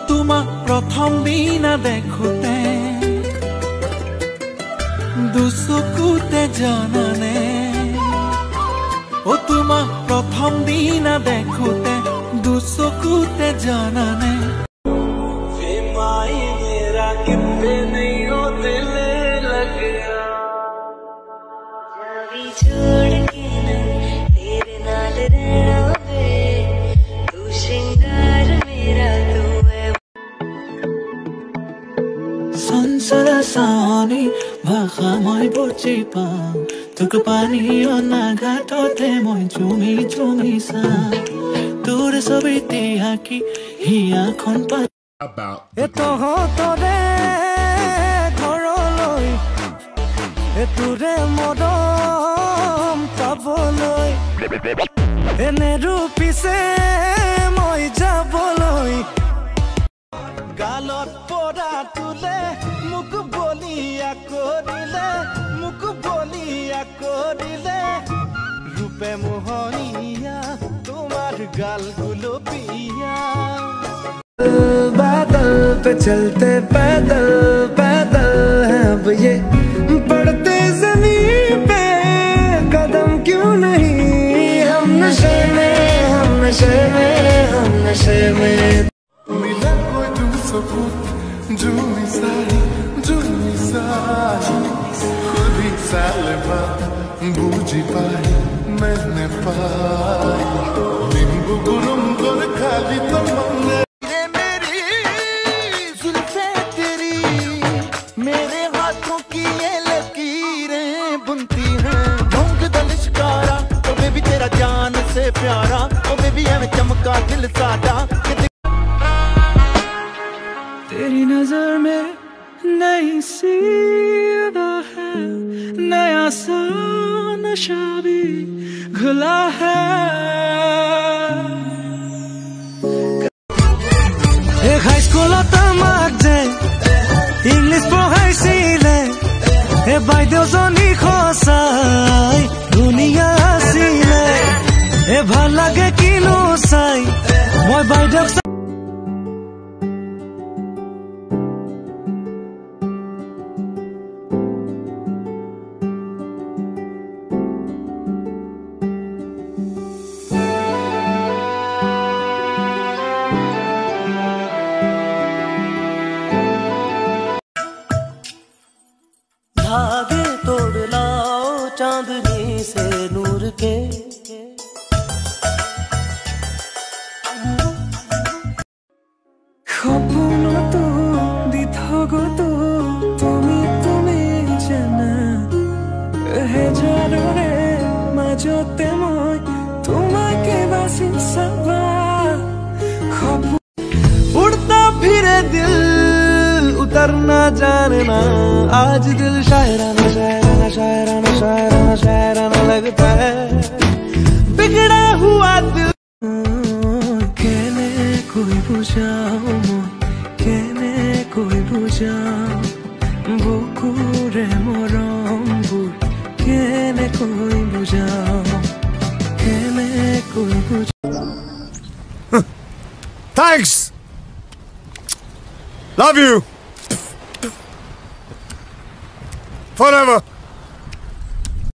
তোমাক প্রথম দিনা দেখোতে দুচকুতে জানানে ও তোমাক প্রথম দিনা দেখোতে দুচকুতে জানানে कितने नहीं हो दिल लग गया छोड़ के तेरे नाल रहना वे तू श्रृंगार मेरा तू है संसार सानी भाषा मैं बुझी पाऊं तुक पानी ना घाटोते मैं चुमी चुमी सा তোর ছবিতে আঁকি হিয়াখন পা তহঁতৰে ঘৰলৈ তোৰে মৰম পাবলৈ এনে ৰূপিছে মই যাবলৈ গালত পৰা তোলে মোক বলিয়া কৰিলে ৰূপে মোহনীয়া তোমাৰ গাল গুলপীয়া बादल पे चलते पैदल पैदल हैं अब ये पड़ते जमीन पे कदम क्यों नहीं हम नशे में मिला कोई दूसरा जो मिसाई खुद ही सालबा बूझी पाई मैंने पाई नींबू गुरुम कर खाली तमन्ना मेरे हाथों की ये लकीरें बुनती हैं ढोंग दलिशकारा ओ बेबी तेरा जान से प्यारा ओ बेबी है चमका दिल सादा तेरी नजर में नई सी अदा है नया सा नशा भी घुला है एक हाई स्कूल तमाक जाए इंग्लिश पढ़ाইছিলে হে বাইদেউজনী খচাই ধুনীয়া আছিলে হে ভাল লাগে কিনো চাই মই বাইদেউক धागे तोड़ लाओ चांदनी से नूर के খপন তো দিথগো তো তুমি জানা হে জানরে মাজতে মই তোমাকে বাসি সবা उड़ता फिरे दिल उतरना जानना आज दिल शायराना लगता है बिगड़ा हुआ दिल कहने कोई बुझाओ कहने कोई बुझाओ बुकुरे मोरम्बुर कहने कोई बुझाओ कहने कोई बुझाओ Thanks. Love you. Forever.